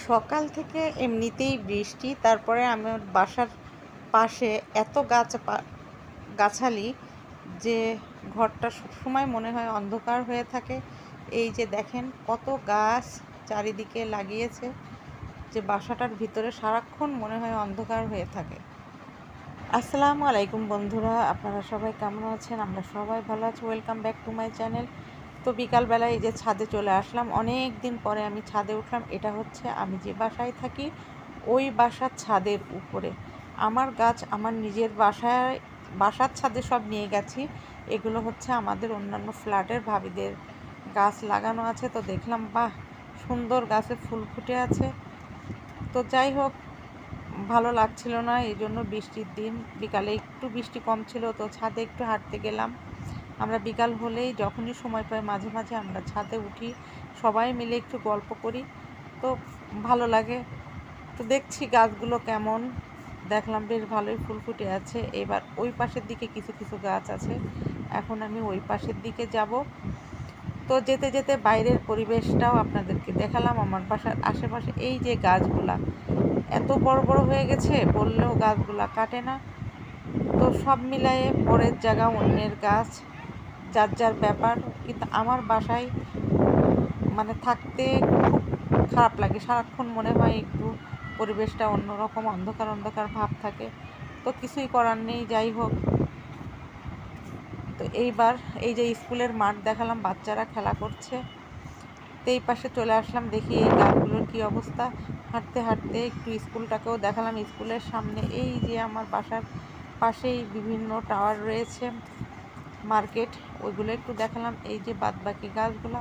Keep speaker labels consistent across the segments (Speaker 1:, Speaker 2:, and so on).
Speaker 1: সকাল থেকে এমনিতেই বৃষ্টি, তারপরে আমার বাসার পাশে এত গাছালি যে ঘরটা সবসময় মনে হয় অন্ধকার হয়ে থাকে। এই যে দেখেন কত গাছ চারিদিকে লাগিয়েছে, যে বাসাটার ভিতরে সারাক্ষণ মনে হয় অন্ধকার হয়ে থাকে। আসসালামু আলাইকুম বন্ধুরা, আপনারা সবাই কেমন আছেন? আমরা সবাই ভালো আছি। Welcome back to my channel. তো বিকালবেলায় এই যে ছাদে চলে আসলাম, অনেক দিন পরে আমি ছাদে উঠলাম। এটা হচ্ছে আমি যে বাসায় থাকি ওই বাসার ছাদের উপরে। আমার গাছ আমার নিজের বাসার ছাদে সব নিয়ে গেছি। এগুলো হচ্ছে আমাদের অন্যান্য ফ্ল্যাটের ভাবিদের গাছ লাগানো আছে। তো দেখলাম বাহ, সুন্দর গাছে ফুল ফুটে আছে। তো যাই হোক, ভালো লাগছিল না, এই জন্য বৃষ্টির দিন বিকালে একটু বৃষ্টি কম ছিল, তো ছাদে একটু হাঁটতে গেলাম। আমরা বিকাল হলেই যখনই সময় পাই মাঝে মাঝে আমরা ছাদে উঠি, সবাই মিলে একটু গল্প করি, তো ভালো লাগে। তো দেখছি গাছগুলো কেমন, দেখলাম বেশ ভালোই ফুল ফুটে আছে। এবার ওই পাশের দিকে কিছু কিছু গাছ আছে, এখন আমি ওই পাশের দিকে যাব। তো যেতে যেতে বাইরের পরিবেশটাও আপনাদেরকে দেখালাম। আমার বাসার আশেপাশে এই যে গাছগুলা এত বড় বড় হয়ে গেছে, বললেও গাছগুলা কাটে না। তো সব মিলায়ে পরের জায়গা, অন্যের গাছ, যার যার ব্যাপার। কিন্তু আমার বাসায় মানে থাকতে খুব খারাপ লাগে, সারাক্ষণ মনে হয় একটু পরিবেশটা অন্যরকম, অন্ধকার অন্ধকার ভাব থাকে। তো কিছুই করার নেই, যাই হোক। তো এইবার এই যে স্কুলের মাঠ দেখালাম, বাচ্চারা খেলা করছে। তো এই পাশে চলে আসলাম, দেখি এই গাছগুলোর কী অবস্থা। হাঁটতে হাঁটতে একটু স্কুলটাকেও দেখালাম। স্কুলের সামনে এই যে আমার বাসার পাশেই বিভিন্ন টাওয়ার রয়েছে, মার্কেট, ওইগুলো একটু দেখালাম। এই যে বাদবাকি গাছগুলো,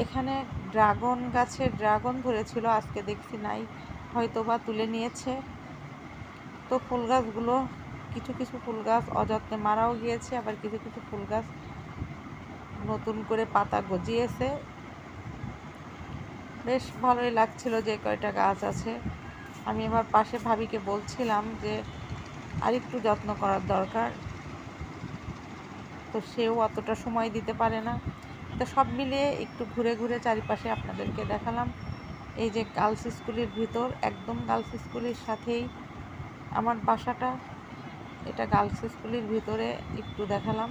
Speaker 1: এখানে ড্রাগন গাছে ড্রাগন ধরেছিল, আজকে দেখছি নাই, হয়তো বা তুলে নিয়েছে। তো ফুল গাছগুলো, কিছু কিছু ফুল গাছ অযত্নে মারাও গিয়েছে, আবার কিছু কিছু ফুল গাছ নতুন করে পাতা গজিয়েছে। বেশ ভালোই লাগছিল যে কয়টা গাছ আছে। আমি আমার পাশে ভাবিকে বলছিলাম যে আরেকটু যত্ন করার দরকার, তো সেও অতটা সময় দিতে পারে না। তো সব মিলিয়ে একটু ঘুরে ঘুরে চারিপাশে আপনাদেরকে দেখালাম। এই যে গার্লস স্কুলের ভিতর, একদম গার্লস স্কুলের সাথেই আমার বাসাটা, এটা গার্লস স্কুলের ভিতরে একটু দেখালাম।